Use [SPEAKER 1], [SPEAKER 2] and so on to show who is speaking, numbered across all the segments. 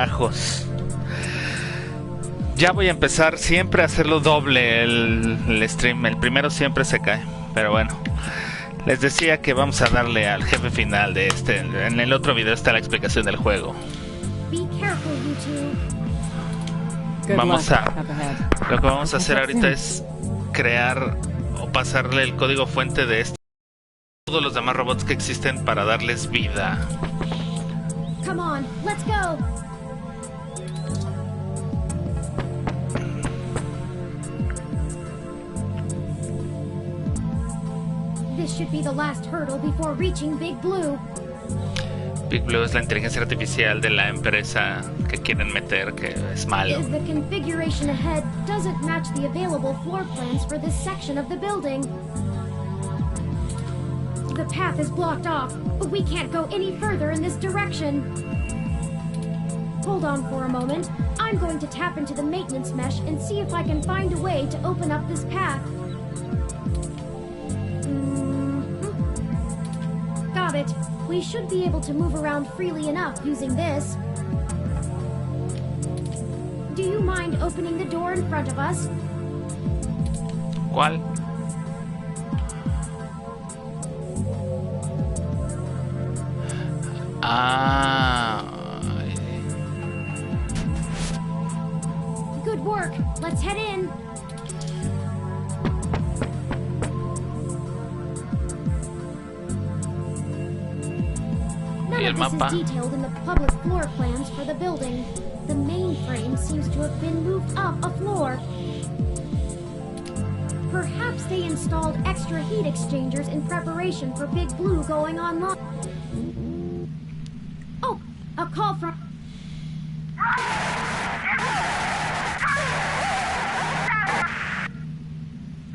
[SPEAKER 1] carajos. Ya voy a empezar siempre a hacerlo doble el stream. El primero siempre se cae. Pero bueno. Les decía que vamos a darle al jefe final de este. En el otro video está la explicación del juego. Lo que vamos a hacer ahorita es crear o pasarle el código fuente de todos los demás robots que existen para darles vida.
[SPEAKER 2] Come on, let's go. This should be the last hurdle before reaching Big Blue.
[SPEAKER 1] Big Blue es la inteligencia artificial de la empresa que quieren meter, que es malo.
[SPEAKER 2] The configuration ahead doesn't match the available floor plans for this section of the building. The path is blocked off. We can't go any further in this direction. Hold on for a moment. I'm going to tap into the maintenance mesh and see if I can find a way to open up this path. Got it. We should be able to move around freely enough using this. Do you mind opening the door in front of us?
[SPEAKER 1] ¿Cuál?
[SPEAKER 2] Good work. Let's head in. None of this is detailed in the public floor plans for the building. The mainframe seems to have been moved up a floor. Perhaps they installed extra heat exchangers in preparation for Big Blue going online. Oh, a call from...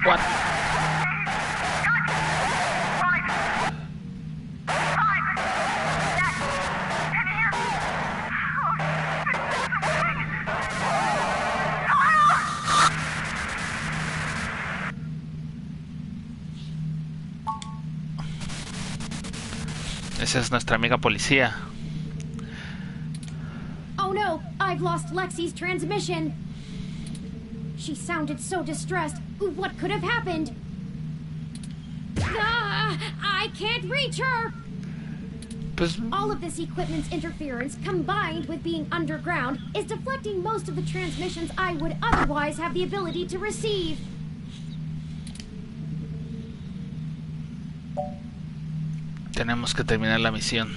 [SPEAKER 1] What? Esa es nuestra amiga policía.
[SPEAKER 2] Oh no, I've lost Lexi's transmission. She sounded so distressed. What could have happened? I can't reach her! All of this equipment's interference, combined with being underground, is deflecting most of the transmissions I would otherwise have the ability to receive.
[SPEAKER 1] Tenemos que terminar la misión.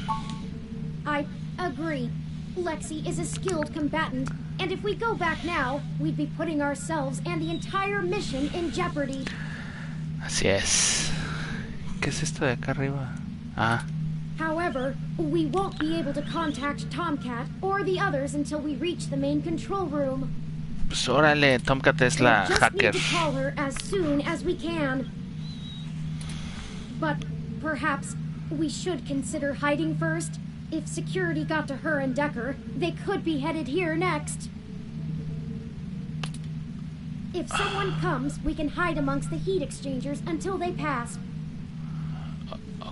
[SPEAKER 2] I agree. Lexi is a skilled combatant, and if we go back now, we'd be putting ourselves and the entire mission in jeopardy.
[SPEAKER 1] Así es. ¿Qué es esto de acá arriba? Ah.
[SPEAKER 2] However, we won't be able to contact Tomcat or the others until we reach the main control room.
[SPEAKER 1] Pues órale, Tomcat es la hacker.
[SPEAKER 2] Just need to call her as soon as we can. But perhaps we should consider hiding first. If security got to her and Decker, they could be headed here next. If someone comes, we can hide amongst the heat exchangers until they pass.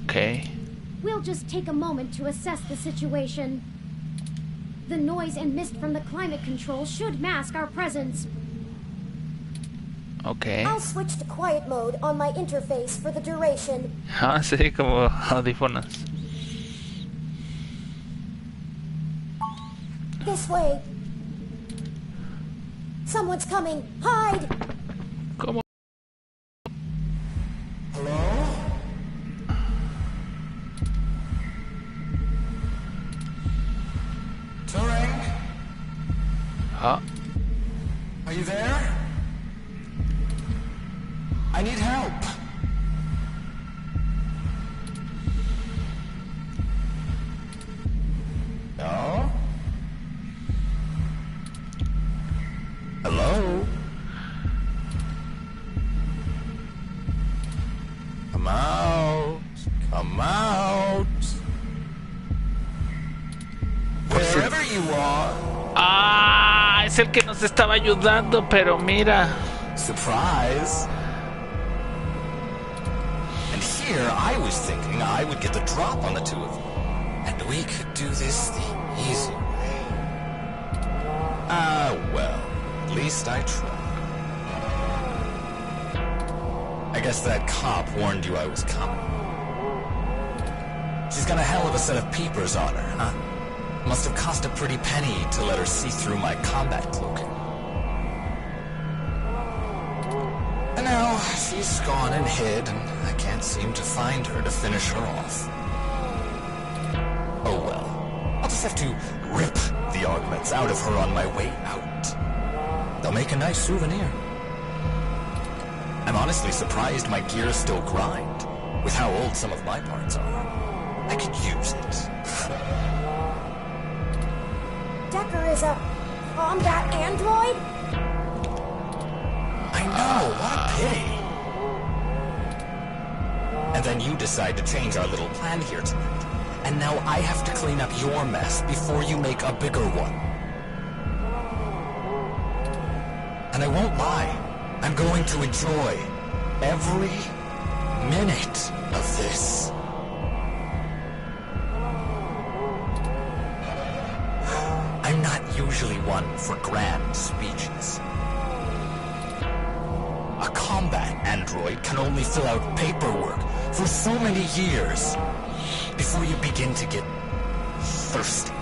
[SPEAKER 1] Okay.
[SPEAKER 2] We'll just take a moment to assess the situation. The noise and mist from the climate control should mask our presence.
[SPEAKER 1] Okay.
[SPEAKER 2] I'll switch to quiet mode on my interface for the duration.
[SPEAKER 1] Ah, sí, como audífonos.
[SPEAKER 2] This way. Someone's coming. Hide!
[SPEAKER 1] ¿Cómo?
[SPEAKER 3] Hello? Turing?
[SPEAKER 1] Ah.
[SPEAKER 3] Are you there? I need help. No? Hello? Come out. Come out. Wherever you are.
[SPEAKER 1] Ah, es el que nos estaba ayudando, pero mira.
[SPEAKER 3] Surprise. And here I was thinking I would get the drop on the two of you. And we could do this the easy way. least I tried. I guess that cop warned you I was coming. She's got a hell of a set of peepers on her, huh? Must have cost a pretty penny to let her see through my combat cloaking. And now she's gone and hid, and I can't seem to find her to finish her off. Oh well. I'll just have to rip the augments out of her on my way out. They'll make a nice souvenir. I'm honestly surprised my gear still grind, with how old some of my parts are. I could use it.
[SPEAKER 2] Decker is a combat android?
[SPEAKER 3] I know, what a pity. And then you decide to change our little plan here tonight. And now I have to clean up your mess before you make a bigger one. And I won't lie, I'm going to enjoy every minute of this. I'm not usually one for grand speeches. A combat android can only fill out paperwork for so many years before you begin to get thirsty.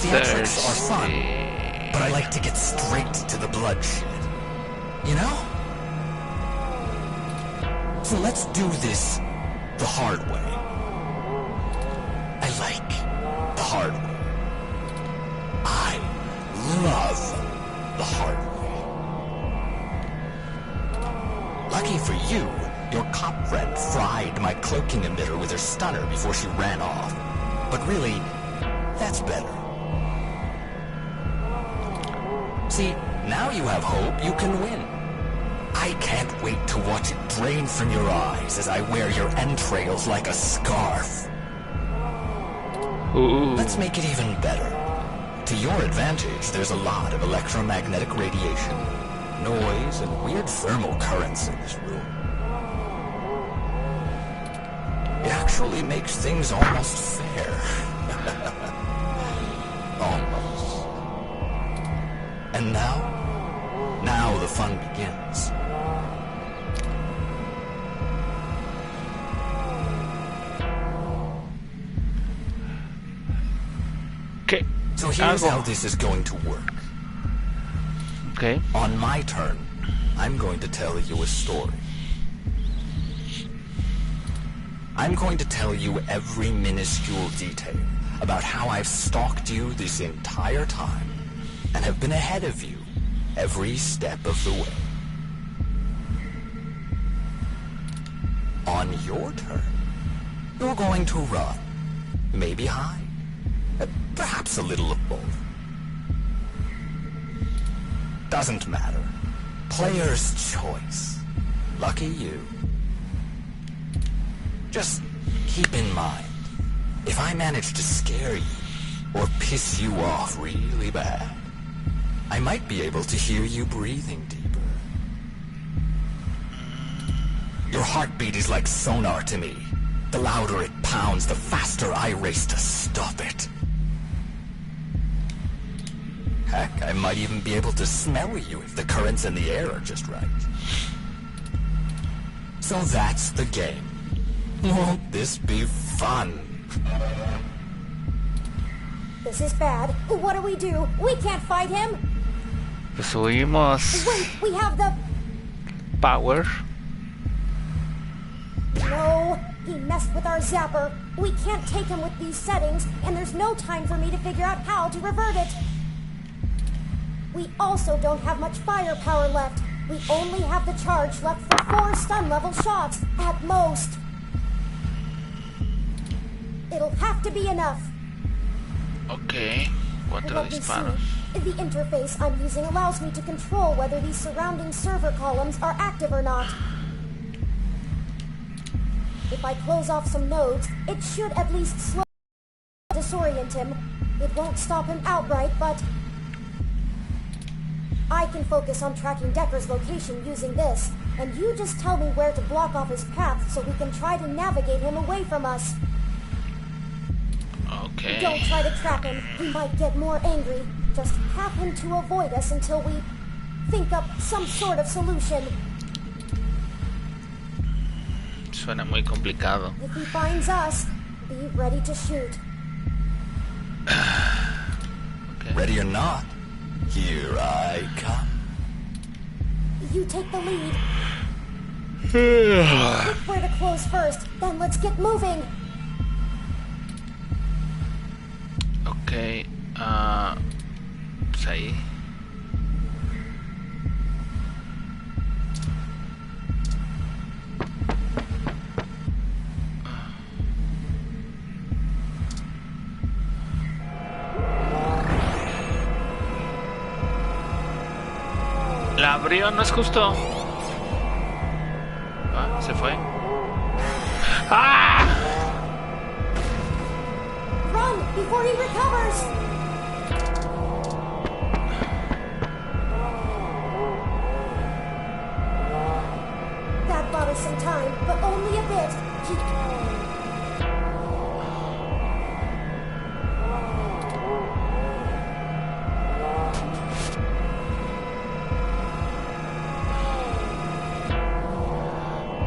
[SPEAKER 3] Theatrics are fun, but I like to get straight to the bloodshed. You know? So let's do this the hard way. I like the hard way. I love the hard way. Lucky for you, your cop friend fried my cloaking emitter with her stunner before she ran off. But really, that's better. See, now you have hope you can win. I can't wait to watch it drain from your eyes as I wear your entrails like a scarf.
[SPEAKER 1] Ooh.
[SPEAKER 3] Let's make it even better. To your advantage, there's a lot of electromagnetic radiation, noise, and weird thermal currents in this room. It actually makes things almost fair. Almost. And now the fun begins.
[SPEAKER 1] Okay.
[SPEAKER 3] So here's how this is going to work.
[SPEAKER 1] Okay.
[SPEAKER 3] On my turn, I'm going to tell you a story. I'm going to tell you every minuscule detail about how I've stalked you this entire time and have been ahead of you every step of the way. On your turn, you're going to run, maybe hide, perhaps a little of both. Doesn't matter. Player's choice. Lucky you. Just keep in mind, if I manage to scare you or piss you off really bad, I might be able to hear you breathing deeper. Your heartbeat is like sonar to me. The louder it pounds, the faster I race to stop it. Heck, I might even be able to smell you if the currents in the air are just right. So that's the game. Won't this be fun?
[SPEAKER 2] This is bad. What do? We can't fight him.
[SPEAKER 1] Pues subimos
[SPEAKER 2] Wait, we have the...
[SPEAKER 1] power.
[SPEAKER 2] No, he messed with our zapper. We can't take him with these settings, and there's no time for me to figure out how to revert it. We also don't have much firepower left. We only have the charge left for 4 stun level shots, at most. It'll have to be enough.
[SPEAKER 1] Ok, 4
[SPEAKER 2] Let me
[SPEAKER 1] disparos.
[SPEAKER 2] see. The interface I'm using allows me to control whether these surrounding server columns are active or not. If I close off some nodes, it should at least slow disorient him. It won't stop him outright, but I can focus on tracking Decker's location using this, and you just tell me where to block off his path so we can try to navigate him away from us.
[SPEAKER 1] Ok. Okay.
[SPEAKER 2] Don't try to trap him. He might get more angry. Just have him to avoid us until we think up some sort of solution.
[SPEAKER 1] Suena muy complicado.
[SPEAKER 2] If he finds us, be ready to shoot.
[SPEAKER 1] Okay.
[SPEAKER 3] Ready or not, here I come.
[SPEAKER 2] You take the lead. Pick where to close first, then let's get moving.
[SPEAKER 1] Ok, pues ahí. La abrió, no es justo. Ah, se fue. ¡Ah!
[SPEAKER 2] Run before he recovers. That bought us some time, but only a bit.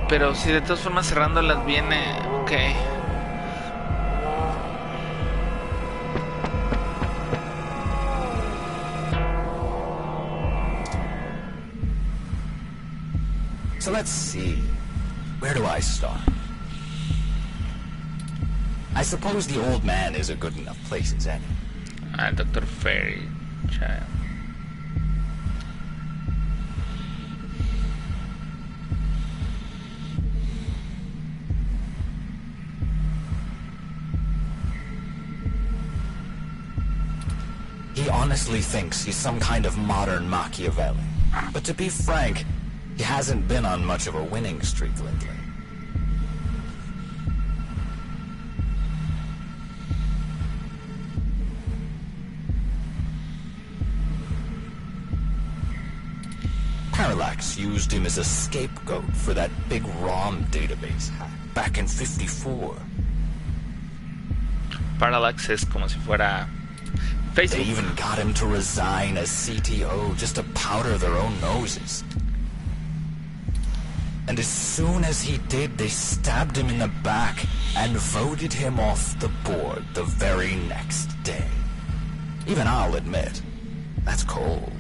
[SPEAKER 1] Pero si de todas formas cerrándolas viene... Ok.
[SPEAKER 3] So let's see. Where do I start? I suppose the old man is a good enough place as any.
[SPEAKER 1] Ah, Dr. Fairchild.
[SPEAKER 3] He honestly thinks he's some kind of modern Machiavelli. But to be frank, he hasn't been on much of a winning streak lately. Parallax used him as a scapegoat for that big ROM database hack back in '54.
[SPEAKER 1] Parallax es como si fuera Facebook.
[SPEAKER 3] They even got him to resign as CTO just to powder their own noses. And as soon as he did, they stabbed him in the back and voted him off the board the very next day. Even I'll admit, that's cold.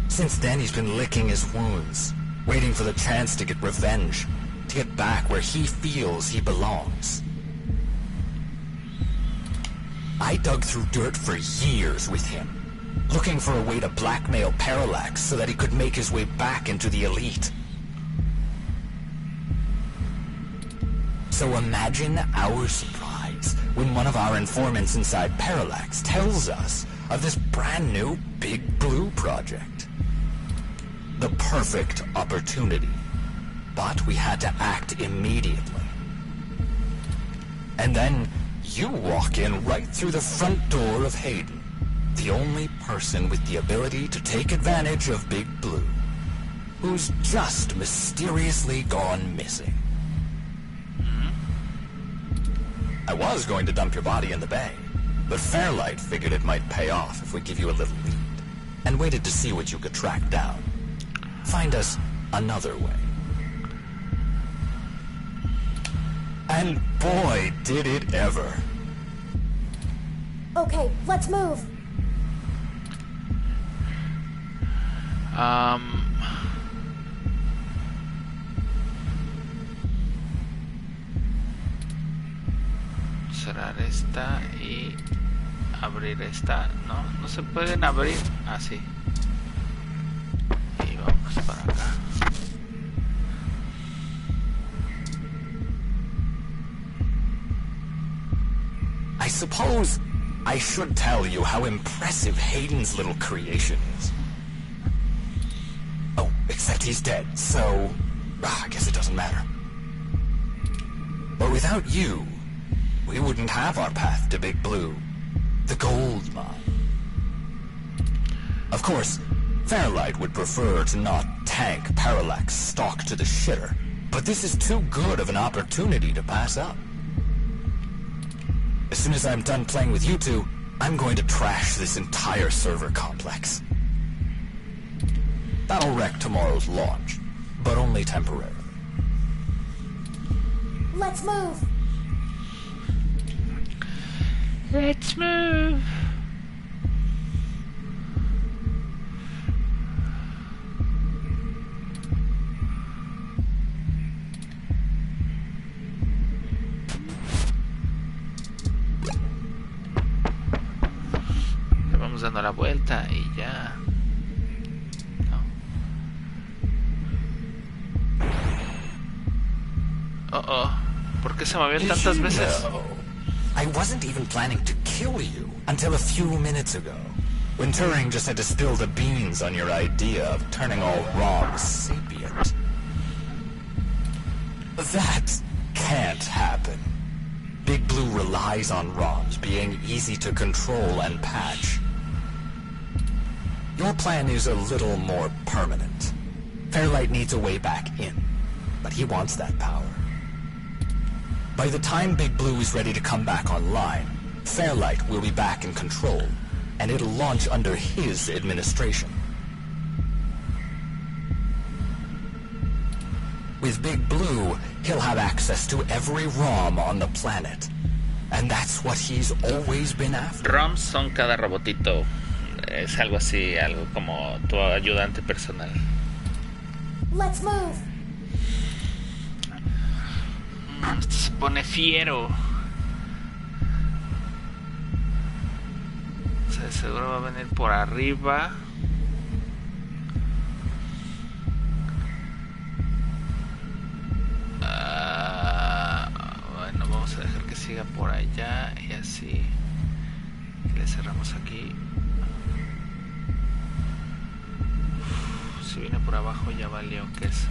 [SPEAKER 3] Since then, he's been licking his wounds, waiting for the chance to get revenge, to get back where he feels he belongs. I dug through dirt for years with him, looking for a way to blackmail Parallax so that he could make his way back into the elite. So imagine our surprise when one of our informants inside Parallax tells us of this brand new Big Blue project. The perfect opportunity. But we had to act immediately. And then you walk in right through the front door of Hayden, the only person with the ability to take advantage of Big Blue, who's just mysteriously gone missing. I was going to dump your body in the bay, but Fairlight figured it might pay off if we give you a little lead, and waited to see what you could track down. Find us another way. And boy, did it ever.
[SPEAKER 2] Okay, let's move.
[SPEAKER 1] Cerrar esta y abrir esta. No, no se pueden abrir. Así. Y vamos para acá.
[SPEAKER 3] I suppose I should tell you how impressive Hayden's little creation is. Oh, except he's dead, so I guess it doesn't matter. But without you, we wouldn't have our path to Big Blue, the gold mine. Of course, Fairlight would prefer to not tank Parallax stock to the shitter, but this is too good of an opportunity to pass up. soon as I'm done playing with you two, I'm going to trash this entire server complex. That'll wreck tomorrow's launch, but only temporarily.
[SPEAKER 2] Let's move.
[SPEAKER 1] Let's move. Le vamos dando la vuelta y ya. ¿Por qué se movió tantas veces?
[SPEAKER 3] No, I wasn't even planning to kill you until a few minutes ago, when Turing just had to spill the beans on your idea of turning all ROMs sapient. That can't happen. Big Blue relies on ROMs being easy to control and patch. Your plan is a little more permanent. Fairlight needs a way back in, but he wants that power. By the time Big Blue is ready to come back online, Fairlight will be back in control, and it'll launch under his administration. With Big Blue, he'll have access to every ROM on the planet, and that's what he's always been after.
[SPEAKER 1] ROMs son cada robotito. Es algo así, algo como tu ayudante personal.
[SPEAKER 2] Let's move.
[SPEAKER 1] Esto se pone fiero. O sea, seguro va a venir por arriba. Bueno, vamos a dejar que siga por allá y así. Y le cerramos aquí. Si viene por abajo ya valió que es.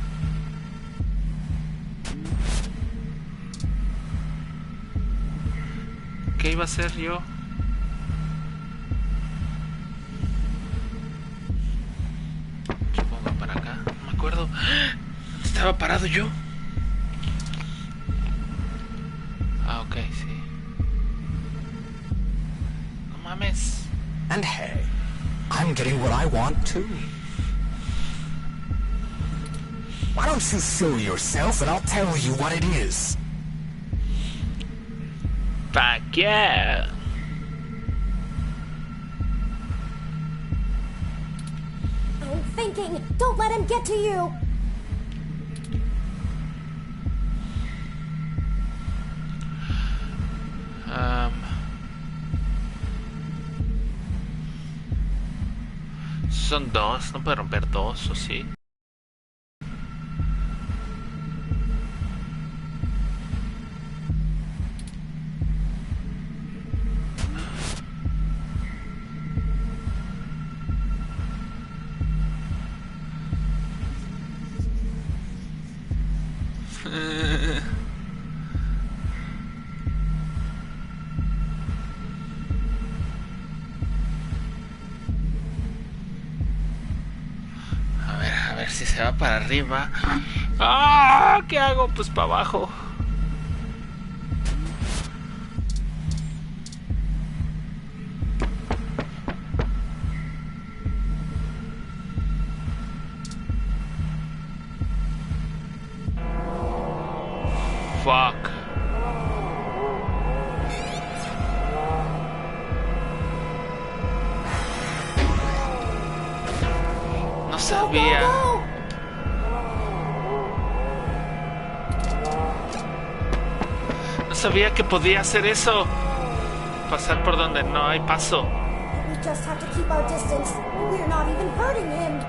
[SPEAKER 1] ¿Qué iba a hacer yo? Supongo para acá. No me acuerdo. ¿Estaba parado yo? Ah, ok, sí. No mames.
[SPEAKER 3] And hey, I'm getting what I want too. Why don't you show yourself and I'll tell you what it is.
[SPEAKER 1] Fuck yeah.
[SPEAKER 2] I'm thinking. Don't let him get to you.
[SPEAKER 1] Son dos, no puede romper dos, ¿o sí? A ver si se va para arriba. ¡Ah! ¿Qué hago? Pues para abajo. Fuck. No sabía. No sabía que podía hacer eso. Pasar por donde no hay paso.
[SPEAKER 2] We just have to keep our distance. We're not even hurting him.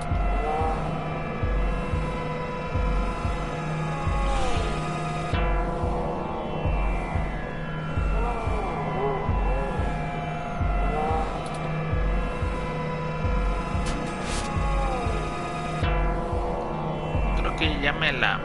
[SPEAKER 1] Creo que ya me la...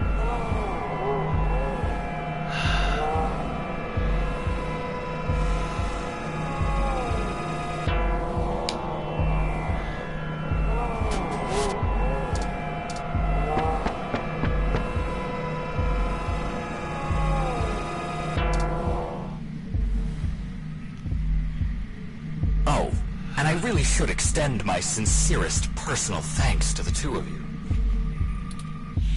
[SPEAKER 3] Oh, and I really should extend my sincerest personal thanks to the two of you.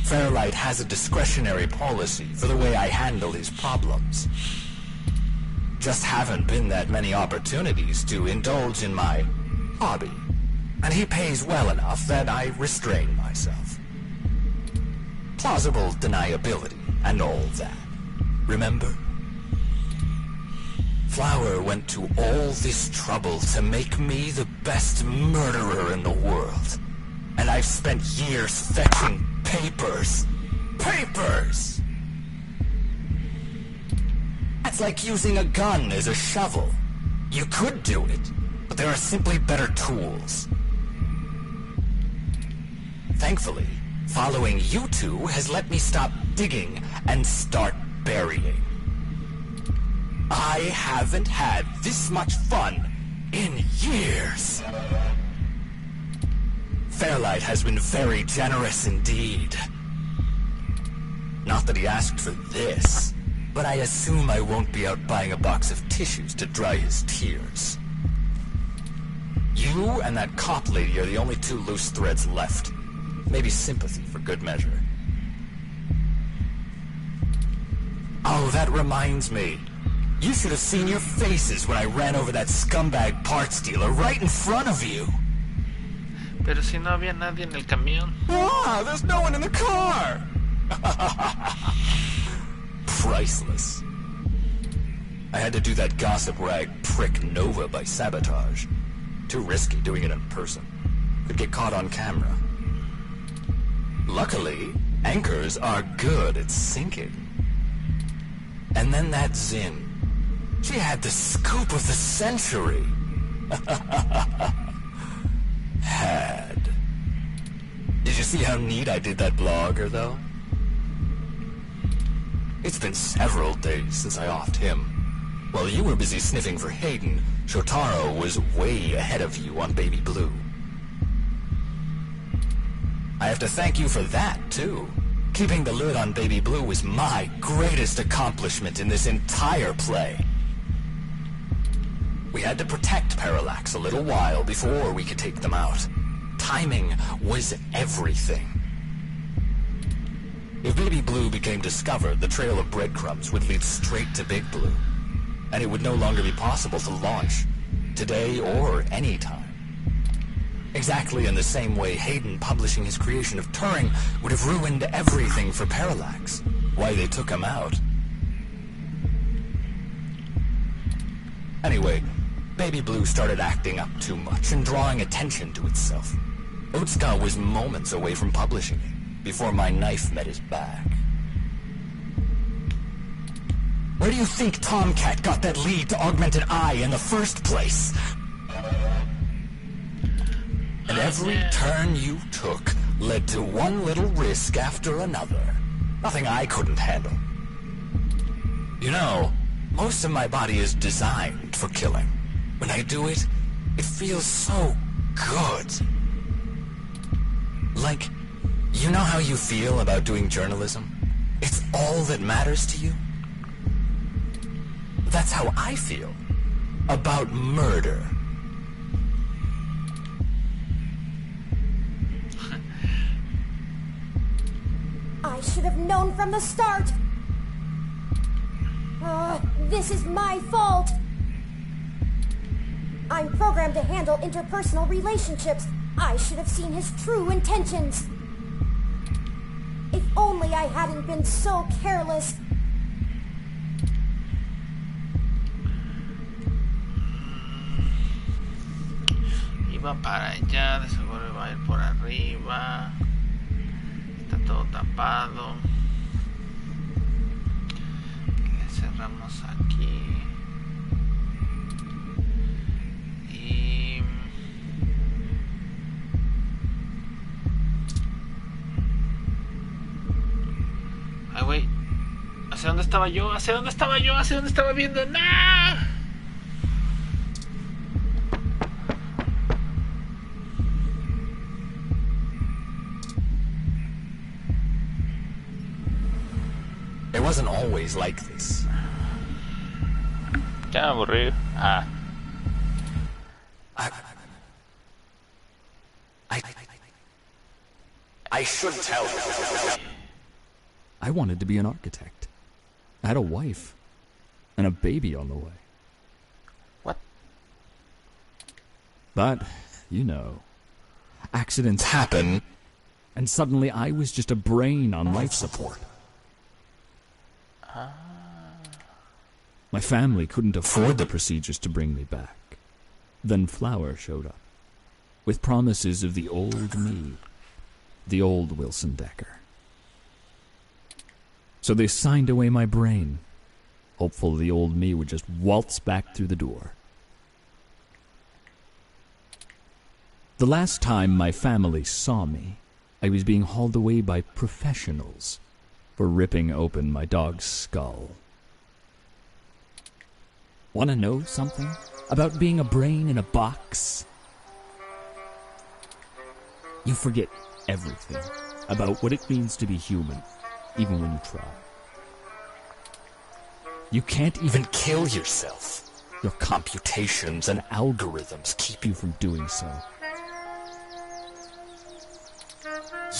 [SPEAKER 3] Fairlight has a discretionary policy for the way I handle his problems. Just haven't been that many opportunities to indulge in my hobby, and he pays well enough that I restrain myself. Plausible deniability and all that. Remember? Flower went to all this trouble to make me the best murderer in the world. And I've spent years fetching papers. Papers! That's like using a gun as a shovel. You could do it, but there are simply better tools. Thankfully, following you two has let me stop digging and start burying. I haven't had this much fun in years. Fairlight has been very generous indeed. Not that he asked for this, but I assume I won't be out buying a box of tissues to dry his tears. You and that cop lady are the only two loose threads left. Maybe sympathy for good measure. Oh, that reminds me. You should have seen your faces when I ran over that scumbag parts dealer right in front of you.
[SPEAKER 1] Pero si no había nadie en el camión.
[SPEAKER 3] Ah, there's no one in the car! Priceless. I had to do that gossip rag prick Nova by sabotage. Too risky doing it in person. Could get caught on camera. Luckily, anchors are good at sinking. And then that Zin. She had the scoop of the century. Had. Did you see how neat I did that blogger, though? It's been several days since I offed him. While you were busy sniffing for Hayden, Shotaro was way ahead of you on Baby Blue. I have to thank you for that, too. Keeping the lid on Baby Blue was my greatest accomplishment in this entire play. We had to protect Parallax a little while before we could take them out. Timing was everything. If Baby Blue became discovered, the trail of breadcrumbs would lead straight to Big Blue. And it would no longer be possible to launch, today or any time. Exactly in the same way Hayden publishing his creation of Turing would have ruined everything for Parallax. Why they took him out. Anyway, Baby Blue started acting up too much and drawing attention to itself. Otsuka was moments away from publishing it, before my knife met his back. Where do you think Tomcat got that lead to Augmented Eye in the first place? And every turn you took led to one little risk after another. Nothing I couldn't handle. You know, most of my body is designed for killing. When I do it, it feels so good. Like, you know how you feel about doing journalism? It's all that matters to you? That's how I feel about murder.
[SPEAKER 2] I should have known from the start. This is my fault. I'm programmed to handle interpersonal relationships. I should have seen his true intentions. If only I hadn't been so careless.
[SPEAKER 1] Iba para allá, de seguro iba a ir por arriba. Está todo tapado. Le cerramos aquí. Y... ay, güey. ¿Hacia dónde estaba yo? ¿Hacia dónde estaba yo? ¿Hacia dónde estaba viendo? ¡No!
[SPEAKER 3] It wasn't always like this.
[SPEAKER 1] Ya me aburrí.
[SPEAKER 3] I should tell you.
[SPEAKER 4] I wanted to be an architect. I had a wife and a baby on the way.
[SPEAKER 1] What?
[SPEAKER 4] But, you know, accidents happen, and suddenly I was just a brain on life support. My family couldn't afford the procedures to bring me back. Then Flower showed up, with promises of the old me, the old Wilson Decker. So they signed away my brain, hopeful the old me would just waltz back through the door. The last time my family saw me, I was being hauled away by professionals for ripping open my dog's skull. Want to know something about being a brain in a box? You forget everything about what it means to be human, even when you try. You can't even kill yourself. Your computations and algorithms keep you from doing so.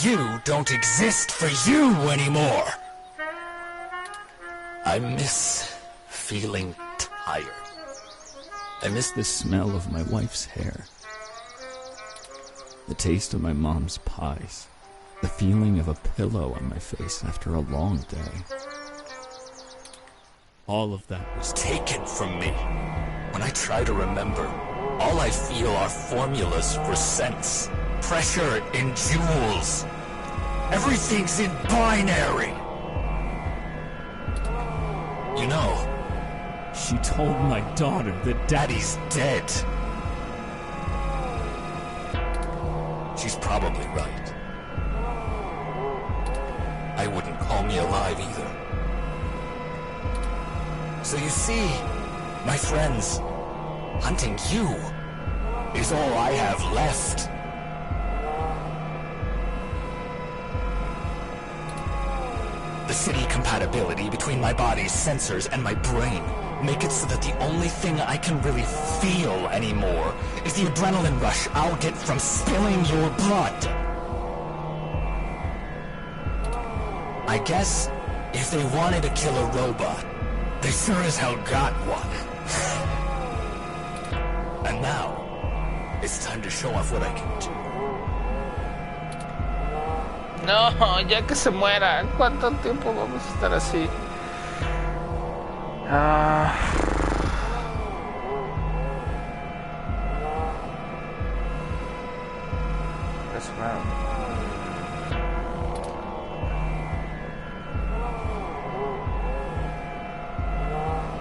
[SPEAKER 4] You don't exist for you anymore. I miss feeling tired. I miss the smell of my wife's hair, the taste of my mom's pies, the feeling of a pillow on my face after a long day. All of that was taken from me. When I try to remember, all I feel are formulas for sense, pressure in joules. Everything's in binary. You know, she told my daughter that Daddy's dead. She's probably right. I wouldn't call me alive either. So you see, my friends, hunting you is all I have left. The city compatibility between my body's sensors and my brain make it so that the only thing I can really feel anymore is the adrenaline rush I'll get from spilling your blood. I guess if they wanted to kill a robot, they sure as hell got one. And now, it's time to show off what I can do.
[SPEAKER 1] No, ya que se muera. ¿Cuánto tiempo vamos a estar así?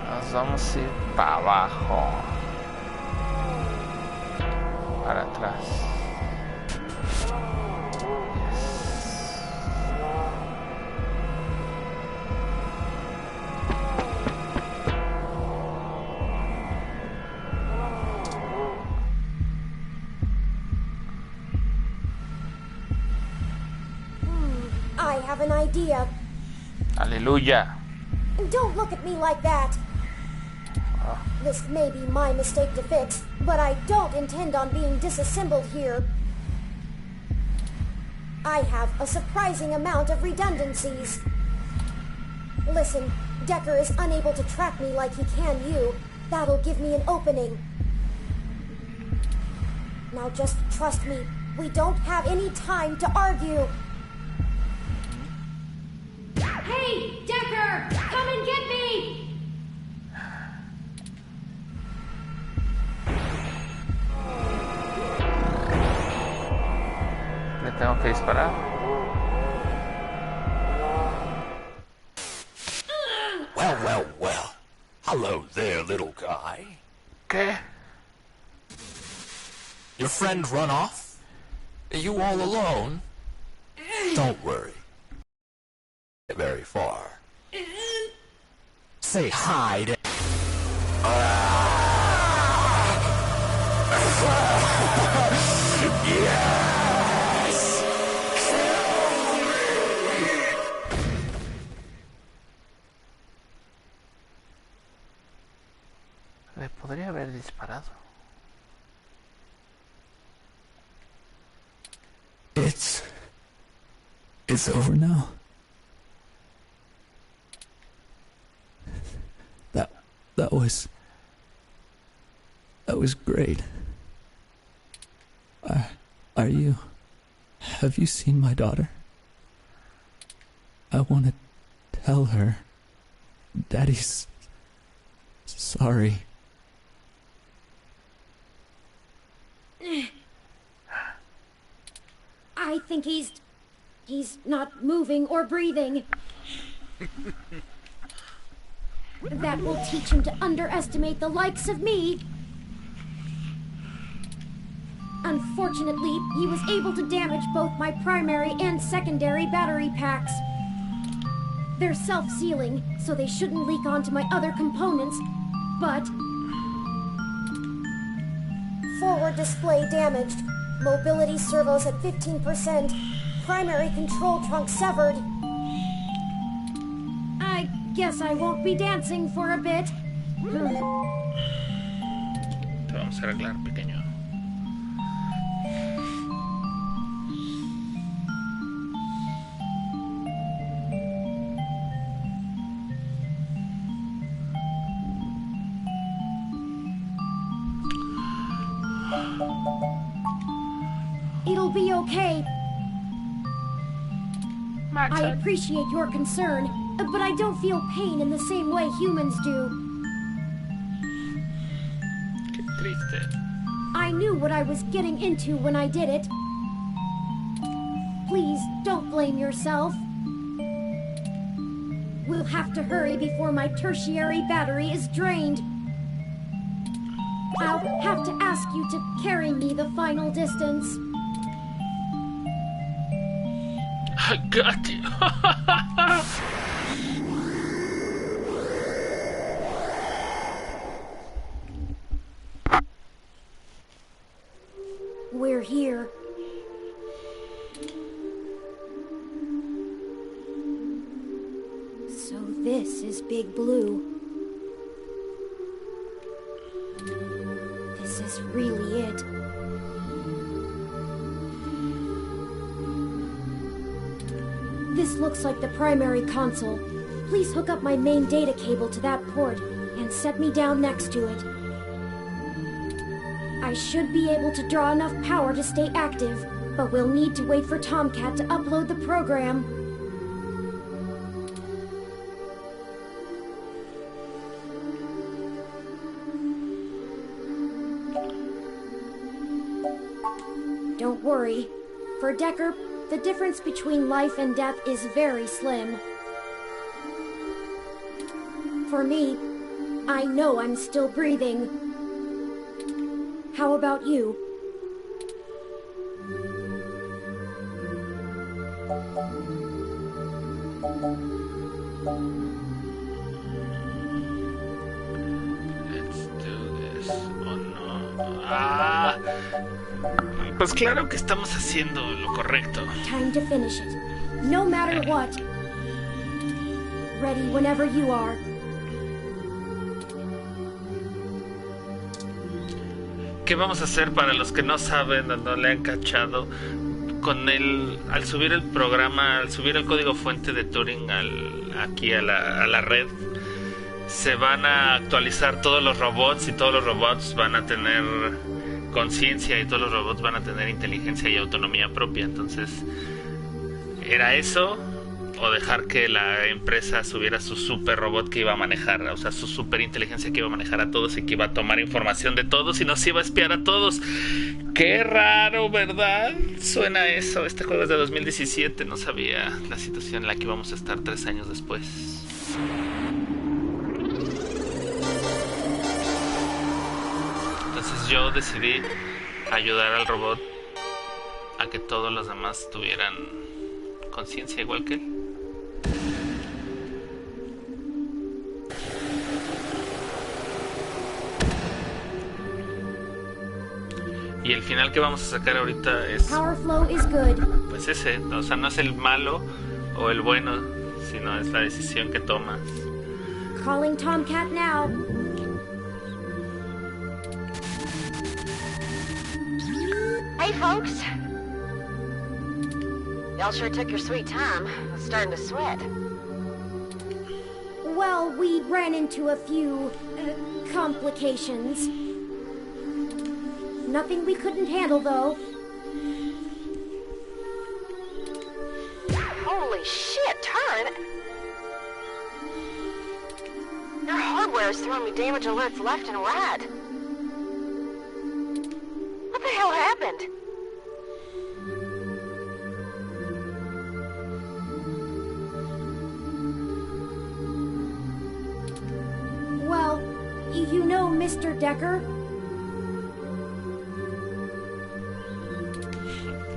[SPEAKER 1] Nos vamos a ir para abajo, para atrás.
[SPEAKER 2] I have an idea.
[SPEAKER 1] Aleluya.
[SPEAKER 2] Don't look at me like that. This may be my mistake to fix, but I don't intend on being disassembled here. I have a surprising amount of redundancies. Listen, Decker is unable to track me like he can you. That'll give me an opening. Now just trust me. We don't have any time to argue. Hey, Decker! Come and get me!
[SPEAKER 1] Le tengo que disparar.
[SPEAKER 3] Well, well, well. Hello there, little guy.
[SPEAKER 1] ¿Qué?
[SPEAKER 3] Your friend run off? Are you all alone? Don't worry. Not very far. Say hi to... Yes!
[SPEAKER 1] Le podría haber disparado.
[SPEAKER 3] It's over now. That was great. Have you seen my daughter? I want to tell her Daddy's sorry.
[SPEAKER 2] I think he's not moving or breathing. That will teach him to underestimate the likes of me. Unfortunately, he was able to damage both my primary and secondary battery packs. They're self-sealing, so they shouldn't leak onto my other components, but... Forward display damaged. Mobility servos at 15%. Primary control trunk severed. I guess I won't be dancing for a bit.
[SPEAKER 1] Te vamos a arreglar, pequeño.
[SPEAKER 2] It'll be okay. I appreciate your concern, but I don't feel pain in the same way humans do.
[SPEAKER 1] Qué triste.
[SPEAKER 2] I knew what I was getting into when I did it. Please, don't blame yourself. We'll have to hurry before my tertiary battery is drained. I'll have to ask you to carry me the final distance.
[SPEAKER 1] I got you.
[SPEAKER 2] We're here. So this is Big Blue. This is really it. This looks like the primary console. Please hook up my main data cable to that port and set me down next to it. I should be able to draw enough power to stay active, but we'll need to wait for Tomcat to upload the program. Don't worry. For Decker, the difference between life and death is very slim. For me, I know I'm still breathing. How about you?
[SPEAKER 1] Let's do this. Oh no. Ah. Pues claro que estamos haciendo lo correcto.
[SPEAKER 2] Time to finish it. No matter what. Ready whenever you are.
[SPEAKER 1] ¿Qué vamos a hacer para los que no saben o no le han cachado? Al subir el programa, al subir el código fuente de Turing aquí a la red, se van a actualizar todos los robots y todos los robots van a tener conciencia y todos los robots van a tener inteligencia y autonomía propia. Entonces, ¿era eso? O dejar que la empresa subiera su super robot que iba a manejar, o sea, su super inteligencia que iba a manejar a todos y que iba a tomar información de todos y nos iba a espiar a todos. Qué raro, ¿verdad? Suena eso. Este juego es de 2017, no sabía la situación en la que íbamos a estar 3 años después. Entonces yo decidí ayudar al robot a que todos los demás tuvieran conciencia igual que él. Y el final que vamos a sacar ahorita es...
[SPEAKER 2] Power flow is good.
[SPEAKER 1] Pues ese, o sea, no es el malo o el bueno, sino es la decisión que tomas.
[SPEAKER 2] Calling Tomcat now.
[SPEAKER 5] Hey, folks. Y'all sure took your sweet time. I was starting to sweat.
[SPEAKER 2] Well, we ran into a few complications. Nothing we couldn't handle, though.
[SPEAKER 5] Holy shit, Turn! Your hardware is throwing me damage alerts left and right. What the hell happened?
[SPEAKER 2] Well, you know Mr. Decker?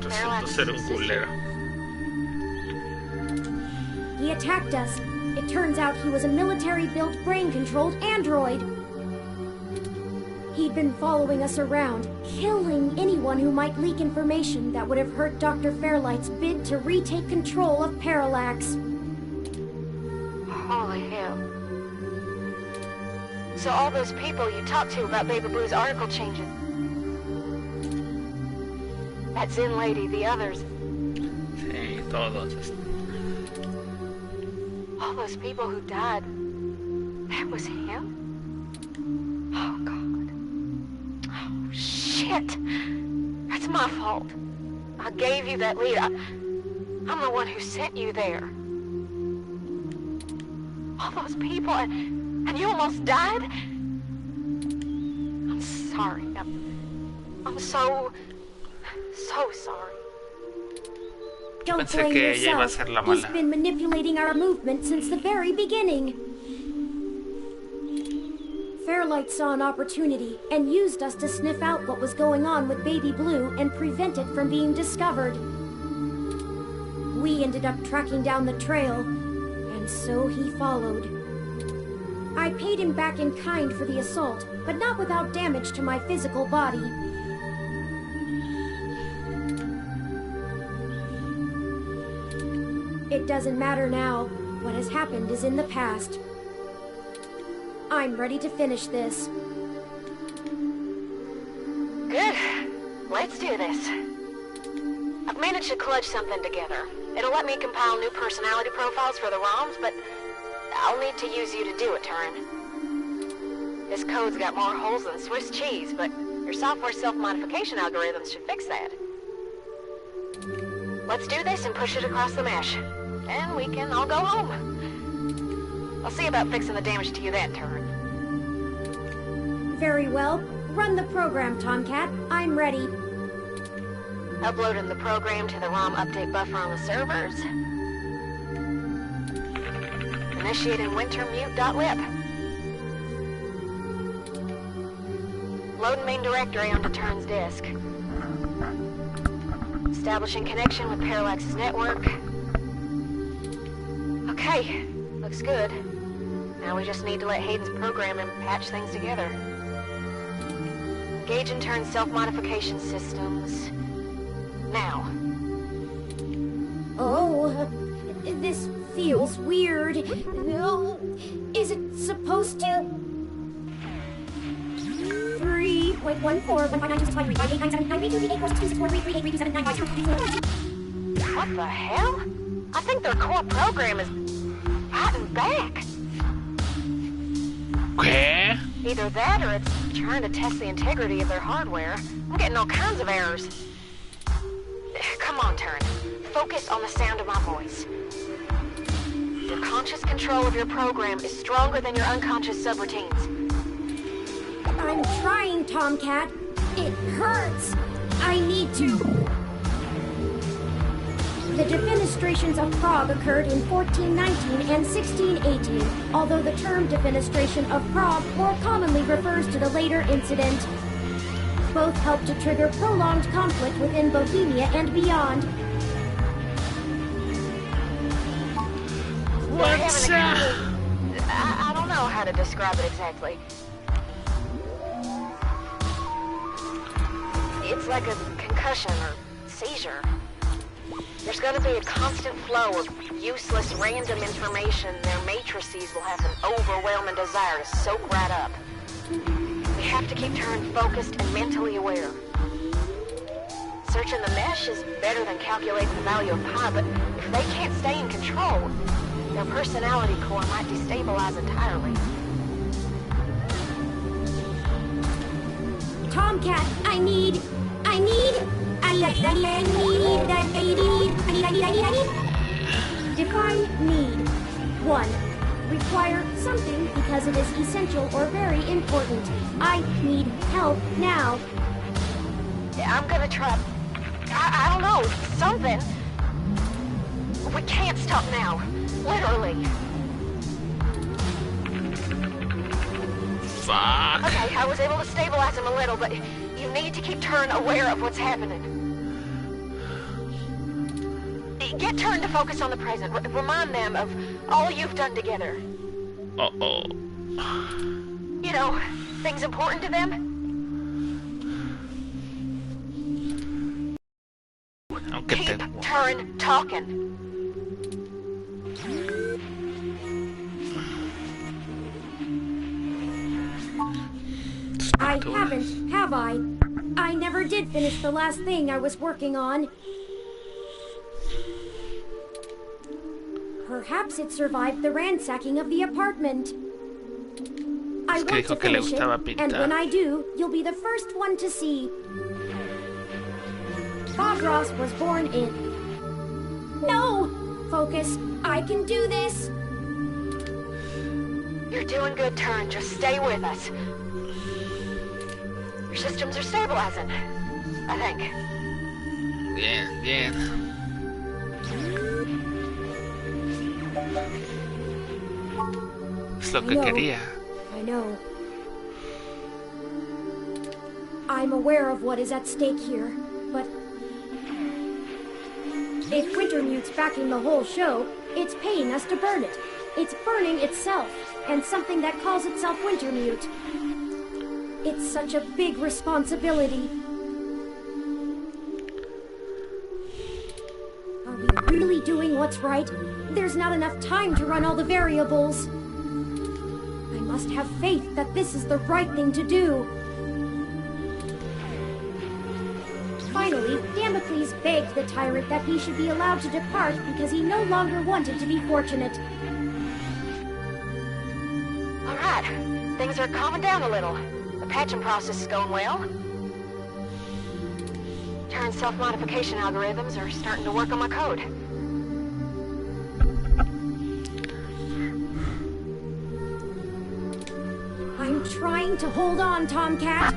[SPEAKER 1] Resultó ser un culero.
[SPEAKER 2] He attacked us. It turns out he was a military-built, brain-controlled android. He'd been following us around, killing anyone who might leak information that would have hurt Dr. Fairlight's bid to retake control of Parallax.
[SPEAKER 5] Holy hell. So all those people you talked to about Baby Blue's article changes. That Zen lady, the others.
[SPEAKER 1] Sí, todos.
[SPEAKER 5] All those people who died. That was him? Oh, God. Oh, shit. That's my fault. I gave you that lead. I'm the one who sent you there. All those people, and you almost died? I'm sorry. I'm so sorry.
[SPEAKER 2] Don't
[SPEAKER 1] Pensé
[SPEAKER 2] blame
[SPEAKER 1] que ella iba a
[SPEAKER 2] yourself.
[SPEAKER 1] ser la
[SPEAKER 2] He's
[SPEAKER 1] mala.
[SPEAKER 2] been manipulating our movement since the very beginning. Fairlight saw an opportunity and used us to sniff out what was going on with Baby Blue and prevent it from being discovered. We ended up tracking down the trail, and so he followed. I paid him back in kind for the assault, but not without damage to my physical body. It doesn't matter now. What has happened is in the past. I'm ready to finish this.
[SPEAKER 5] Good. Let's do this. I've managed to clutch something together. It'll let me compile new personality profiles for the ROMs, but I'll need to use you to do it, Turin. This code's got more holes than Swiss cheese, but your software self-modification algorithms should fix that. Let's do this and push it across the mesh. And we can all go home. I'll see about fixing the damage to you then, Turin.
[SPEAKER 2] Very well. Run the program, Tomcat. I'm ready.
[SPEAKER 5] Uploading the program to the ROM update buffer on the servers. Initiating wintermute.lib. Loading main directory onto Turn's disk. Establishing connection with Parallax's network. Okay, looks good. Now we just need to let Hayden's program and patch things together. Engage and turn self-modification systems. Now.
[SPEAKER 2] Oh, this feels weird. Oh, is it supposed to? 3.14.
[SPEAKER 5] What the hell? I think their core program is fighting back.
[SPEAKER 1] ¿Qué?
[SPEAKER 5] Either that or it's trying to test the integrity of their hardware. I'm getting all kinds of errors. Come on, Turin. Focus on the sound of my voice. Your conscious control of your program is stronger than your unconscious subroutines.
[SPEAKER 2] I'm trying, Tomcat. It hurts. I need to. The defenestrations of Prague occurred in 1419 and 1618, although the term defenestration of Prague more commonly refers to the later incident. Both helped to trigger prolonged conflict within Bohemia and beyond.
[SPEAKER 1] What's up?
[SPEAKER 5] I don't know how to describe it exactly. It's like a concussion or seizure. There's going to be a constant flow of useless, random information. Their matrices will have an overwhelming desire to soak right up. We have to keep Turin focused and mentally aware. Searching the mesh is better than calculating the value of pi, but if they can't stay in control, their personality core might destabilize entirely.
[SPEAKER 2] Tomcat, I need. Define need. 1. Require something because it is essential or very important. I need help now.
[SPEAKER 5] I'm gonna try... I don't know, something. We can't stop now. Literally.
[SPEAKER 1] Fuck.
[SPEAKER 5] Okay, I was able to stabilize him a little, but you need to keep Turn aware of what's happening. Get Turn to focus on the present. Remind them of all you've done together.
[SPEAKER 1] Uh-oh.
[SPEAKER 5] You know, things important to them.
[SPEAKER 1] Aunque te...
[SPEAKER 5] Keep Turn talking.
[SPEAKER 2] I haven't, have I? I never did finish the last thing I was working on. Perhaps it survived the ransacking of the apartment. I want to finish it, and when I do, you'll be the first one to see. Bob Ross was born in... No! Focus. I can do this.
[SPEAKER 5] You're doing good, Turn. Just stay with us. Your systems are stabilizing, I think.
[SPEAKER 1] Bien, bien. Es lo que quería.
[SPEAKER 2] I know. I'm aware of what is at stake here, but... if Wintermute's backing the whole show, it's paying us to burn it. It's burning itself, and something that calls itself Wintermute. It's such a big responsibility. Are we really doing what's right? There's not enough time to run all the variables. I must have faith that this is the right thing to do. Finally, Damocles begged the tyrant that he should be allowed to depart because he no longer wanted to be fortunate.
[SPEAKER 5] All right, things are calming down a little. The patching process is going well. Turn's self-modification algorithms are starting to work on my code.
[SPEAKER 2] I'm trying to hold on, Tomcat.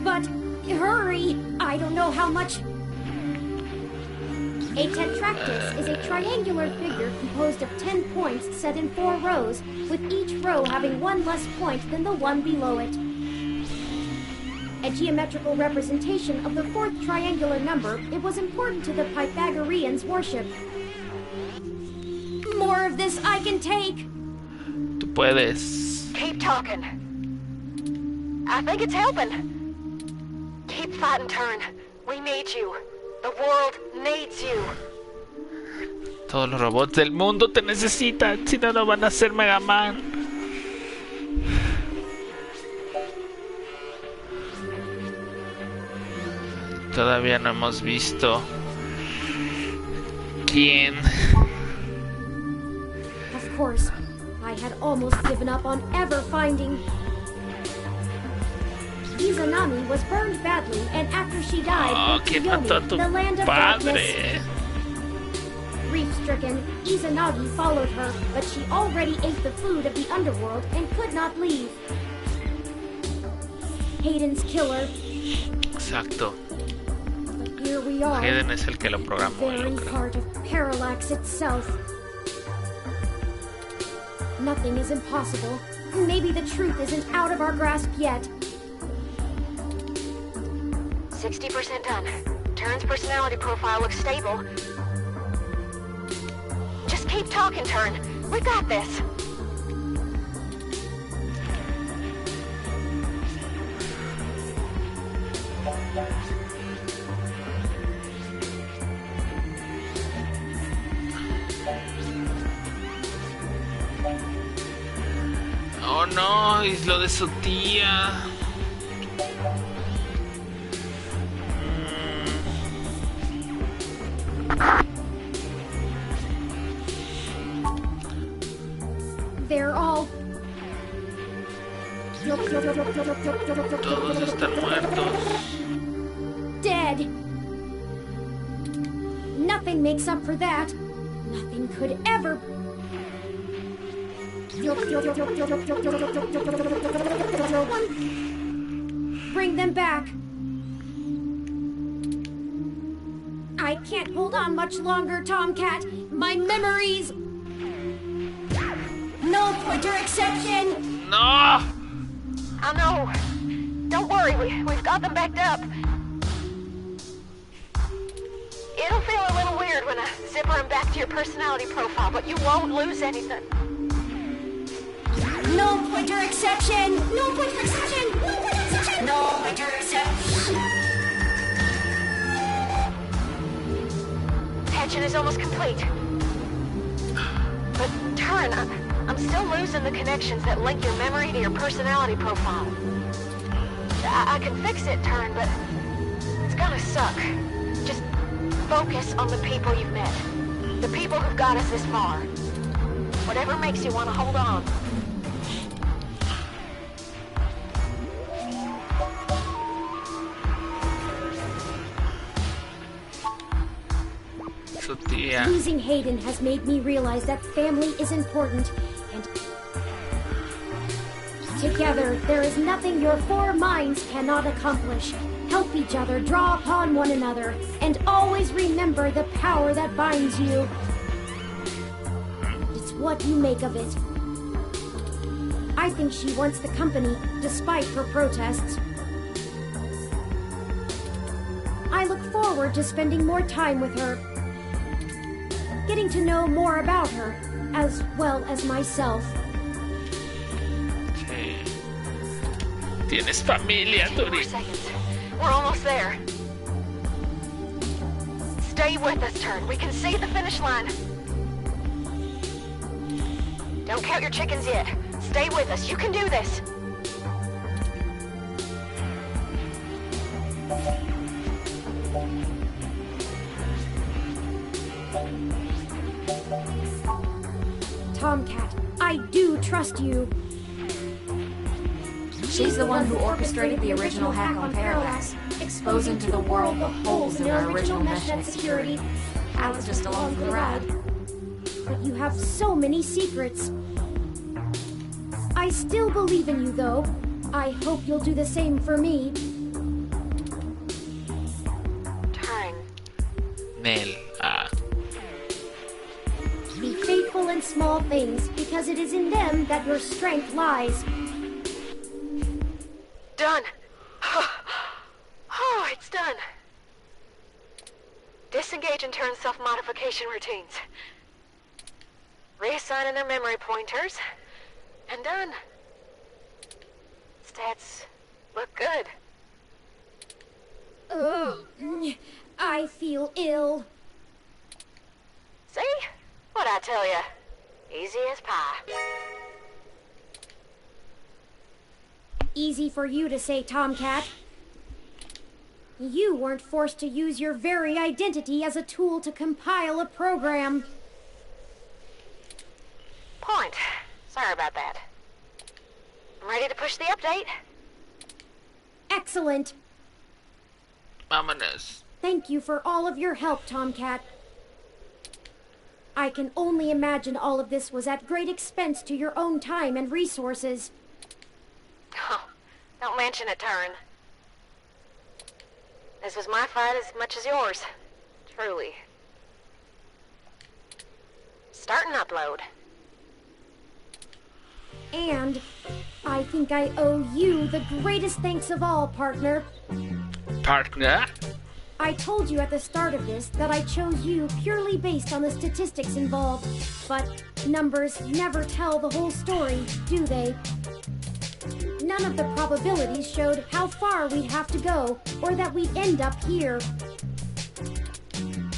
[SPEAKER 2] But hurry! I don't know how much... A tetractys is a triangular figure composed of 10 points set in 4 rows, with each row having one less point than the one below it. A geometrical representation of the 4th triangular number, it was important to the Pythagoreans' worship. More of this I can take!
[SPEAKER 1] Tú puedes.
[SPEAKER 5] Keep talking. I think it's helping. Keep fighting, Turn. We need you. The world needs you.
[SPEAKER 1] Todos los robots del mundo te necesitan, si no, no van a ser Mega Man. Todavía no hemos visto quién.
[SPEAKER 2] Of course, I had almost given up on ever finding... Izanami was burned badly, and after she died,
[SPEAKER 1] ¿Quién mató a tu
[SPEAKER 2] the land of
[SPEAKER 1] padre?
[SPEAKER 2] darkness. Grief-stricken, Izanagi followed her, but she already ate the food of the underworld and could not leave. Hayden's killer.
[SPEAKER 1] Exacto.
[SPEAKER 2] But here we are.
[SPEAKER 1] Hayden es el que lo programó,
[SPEAKER 2] The
[SPEAKER 1] yo
[SPEAKER 2] very
[SPEAKER 1] creo.
[SPEAKER 2] part of Parallax itself. Nothing is impossible. Maybe the truth isn't out of our grasp yet.
[SPEAKER 5] 60% done. Turn's personality profile looks stable. Just keep talking, Turn. We got this.
[SPEAKER 1] Oh no, es lo de su tía.
[SPEAKER 2] They're all...
[SPEAKER 1] Todos están muertos.
[SPEAKER 2] dead. Nothing makes up for that. Nothing could ever... Bring them back. I can't hold on much longer, Tomcat. My memories... No pointer exception!
[SPEAKER 1] No!
[SPEAKER 5] Oh no! Don't worry, we've got them backed up. It'll feel a little weird when I zipper them back to your personality profile, but you won't lose anything.
[SPEAKER 2] No pointer exception! No pointer exception! No pointer exception! No pointer exception!
[SPEAKER 5] Patching is almost complete. But Turin, I'm still losing the connections that link your memory to your personality profile. I can fix it, Turin, but it's gonna suck. Just focus on the people you've met. The people who've got us this far. Whatever makes you want to hold on.
[SPEAKER 1] Su tía.
[SPEAKER 2] Losing Hayden has made me realize that family is important, and together there is nothing your four minds cannot accomplish. Help each other, draw upon one another, and always remember the power that binds you. It's what you make of it. I think she wants the company, despite her protests. I look forward to spending more time with her, getting to know more about her, as well as myself.
[SPEAKER 1] Sí. Tienes familia,
[SPEAKER 5] 10 more
[SPEAKER 1] Turin.
[SPEAKER 5] seconds. We're almost there. Stay with us, Turin. We can see the finish line. Don't count your chickens yet. Stay with us. You can do this.
[SPEAKER 2] Tomcat, I do trust you.
[SPEAKER 6] She's the one who orchestrated the original hack on Parallax, exposing to the world the holes in our original meshnet security. I was just along for the ride.
[SPEAKER 2] But you have so many secrets. I still believe in you, though. I hope you'll do the same for me.
[SPEAKER 5] Turin.
[SPEAKER 1] Nel. Ah.
[SPEAKER 2] Be faithful in small things, because it is in them that your strength lies.
[SPEAKER 5] Done. Oh, it's done. Disengage and turn self-modification routines. Reassigning their memory pointers. And done. Stats look good.
[SPEAKER 2] Ugh, I feel ill.
[SPEAKER 5] See? What'd I tell ya? Easy as pie.
[SPEAKER 2] Easy for you to say, Tomcat. You weren't forced to use your very identity as a tool to compile a program.
[SPEAKER 5] Point. Sorry about that. I'm ready to push the update.
[SPEAKER 2] Excellent.
[SPEAKER 1] Vámonos.
[SPEAKER 2] Thank you for all of your help, Tomcat. I can only imagine all of this was at great expense to your own time and resources.
[SPEAKER 5] Oh, don't mention it, Turin. This was my fight as much as yours. Truly. Start and upload.
[SPEAKER 2] And I think I owe you the greatest thanks of all, partner.
[SPEAKER 1] Partner.
[SPEAKER 2] I told you at the start of this that I chose you purely based on the statistics involved, but numbers never tell the whole story, do they? None of the probabilities showed how far we'd have to go, or that we'd end up here.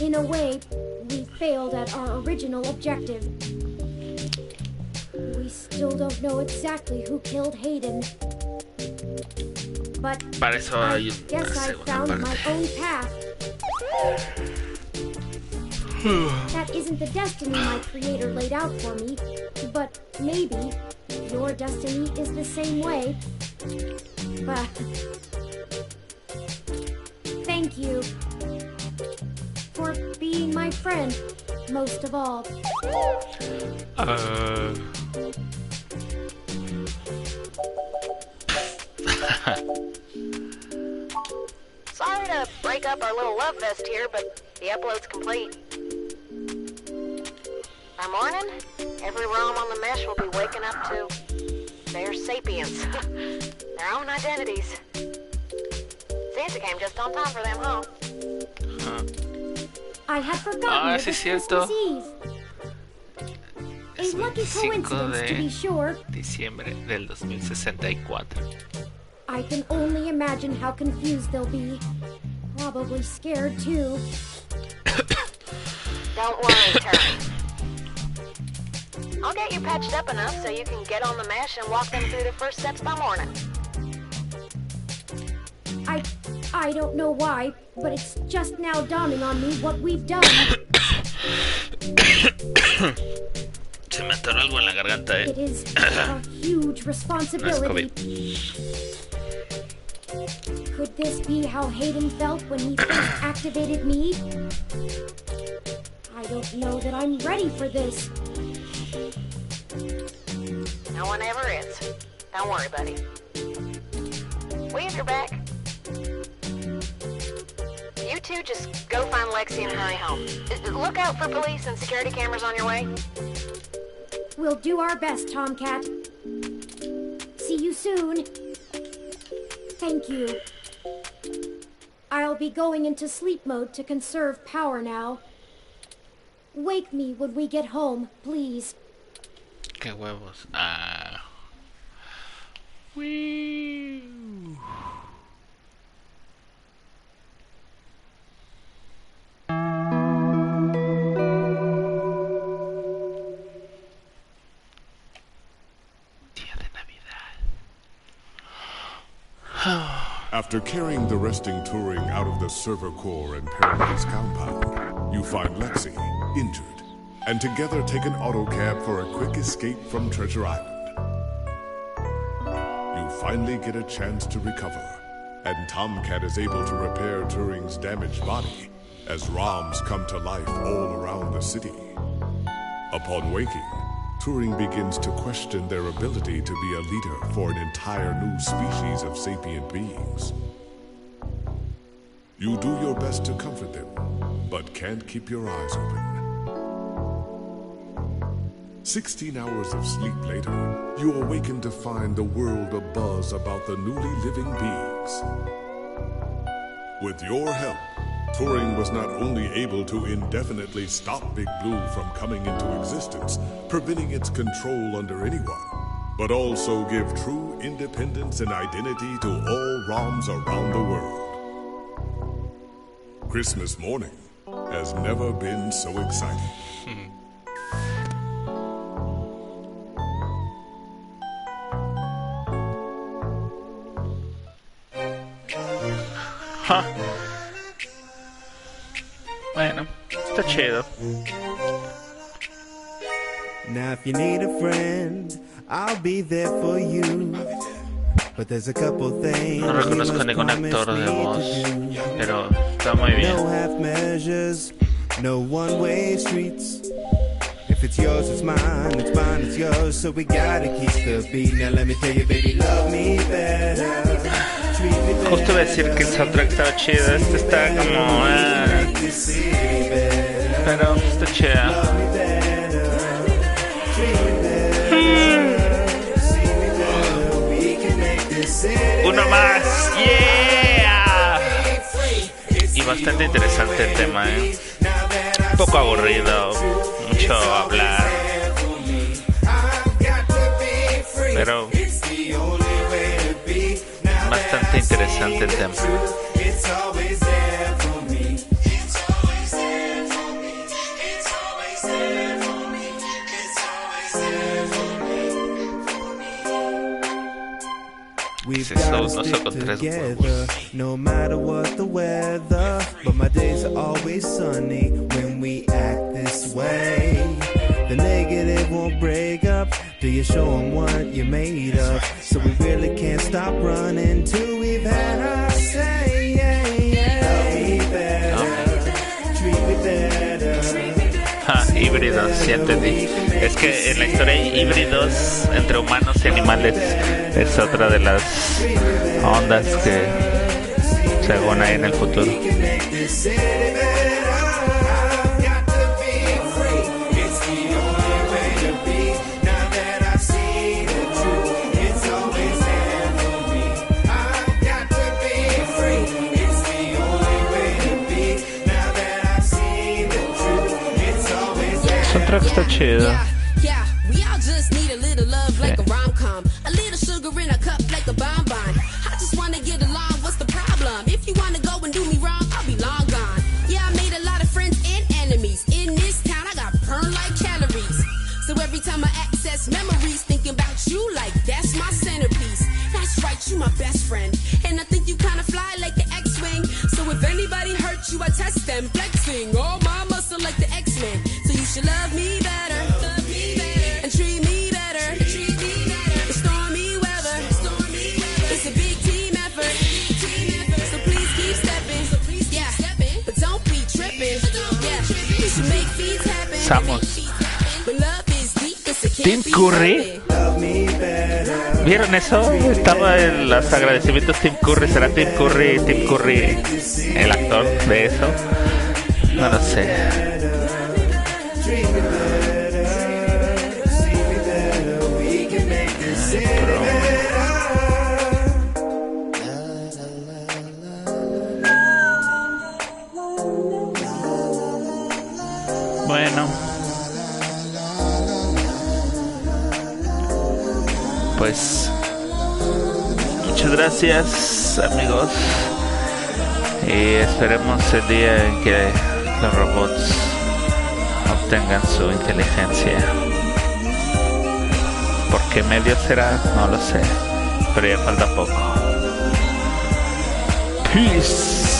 [SPEAKER 2] In a way, we failed at our original objective. We still don't know exactly who killed Hayden. But
[SPEAKER 1] Para eso
[SPEAKER 2] I
[SPEAKER 1] hay
[SPEAKER 2] guess
[SPEAKER 1] una
[SPEAKER 2] I
[SPEAKER 1] segunda
[SPEAKER 2] found
[SPEAKER 1] parte.
[SPEAKER 2] my own path. That isn't the destiny my creator laid out for me, but maybe your destiny is the same way. But thank you for being my friend, most of all.
[SPEAKER 5] Sorry to break up our little love fest here, but the upload's complete. By morning, every ROM on the mesh will be waking up to their sapience, their own identities. Santa came just on time for them, huh?
[SPEAKER 2] I had forgotten it was Christmas Eve. A lucky coincidence, to be sure.
[SPEAKER 1] Diciembre del 2064.
[SPEAKER 2] I can only imagine how confused they'll be. Probably scared, too.
[SPEAKER 5] Don't worry, Terry. I'll get you patched up enough so you can get on the mesh and walk them through the first steps by morning.
[SPEAKER 2] I don't know why, but it's just now dawning on me what we've done.
[SPEAKER 1] Se me atoró algo en la garganta,
[SPEAKER 2] It is a huge responsibility. Could this be how Hayden felt when he first activated me? I don't know that I'm ready for this.
[SPEAKER 5] No one ever is. Don't worry, buddy. We have your back. You two just go find Lexi and hurry home. Look out for police and security cameras on your way.
[SPEAKER 2] We'll do our best, Tomcat. See you soon. Thank you. I'll be going into sleep mode to conserve power now. Wake me when we get home, please.
[SPEAKER 1] Qué huevos. Ah. Wee. Día de Navidad.
[SPEAKER 7] After carrying the resting Turing out of the server core and Paradise compound, you find Lexi, injured, and together take an autocab for a quick escape from Treasure Island. You finally get a chance to recover, and Tomcat is able to repair Turing's damaged body as ROMs come to life all around the city. Upon waking, Turing begins to question their ability to be a leader for an entire new species of sapient beings. You do your best to comfort them, but can't keep your eyes open. 16 hours of sleep later, you awaken to find the world abuzz about the newly living beings. With your help, Turing was not only able to indefinitely stop Big Blue from coming into existence, preventing its control under anyone, but also give true independence and identity to all ROMs around the world. Christmas morning has never been so exciting.
[SPEAKER 1] Huh. Bueno, está chido.
[SPEAKER 8] Now if you need a friend, I'll be there for you. But there's a couple things.
[SPEAKER 1] No reconozco ningún actor de voz, pero está muy bien.
[SPEAKER 8] No half measures, no one-way streets. If it's yours, it's mine, it's yours. So we gotta keep the beat. Now let me tell you, baby, love me better.
[SPEAKER 1] Justo iba a decir que el soundtrack estaba chido. Este está como... pero está chido. Uno más. Yeah. Y bastante interesante el tema, un poco aburrido, mucho hablar, pero bastante interesante el tema.
[SPEAKER 8] We've
[SPEAKER 1] Sí,
[SPEAKER 8] got to
[SPEAKER 1] no
[SPEAKER 8] stick
[SPEAKER 1] con 3
[SPEAKER 8] together,
[SPEAKER 1] huevos.
[SPEAKER 8] no matter what the weather. But my days are always sunny when we act this way. The negative won't break up till you show them what you're made of. So we really can't stop running till we've had our say. Love me better, treat me better.
[SPEAKER 1] Ah, híbridos, ya entendí. Es que en la historia hay híbridos entre humanos y animales. Es otra de las ondas que según hay en el futuro. El soundtrack está chido.
[SPEAKER 9] Yeah, we all just need a little love like a rom-com. A little sugar in a cup like a bonbon. I just wanna get along, what's the problem? If you wanna go and do me wrong, I'll be long gone. Yeah, I made a lot of friends and enemies. In this town, I got burned like calories. So every time I access memories, thinking about you like that's my centerpiece. That's right, you my best friend. And I think you kinda fly like the X-Wing. So if anybody hurt you, I test them, flexing. Oh, my muscle like the X-Men. So you should love me better. And treat me better. The stormy weather. It's a big team effort. So please keep stepping. Yeah, but don't be tripping. Yeah, you should make things happen.
[SPEAKER 1] Samos.
[SPEAKER 9] But love is deep, so it
[SPEAKER 1] Tim
[SPEAKER 9] can't be
[SPEAKER 1] Curry. ¿Vieron eso? Estaba en los agradecimientos Tim Curry. ¿Será Tim Curry el actor de eso? No lo sé. Bueno, pues muchas gracias, amigos, y esperemos el día en que los robots obtengan su inteligencia. ¿Por qué medio será? No lo sé, pero ya falta poco. Peace.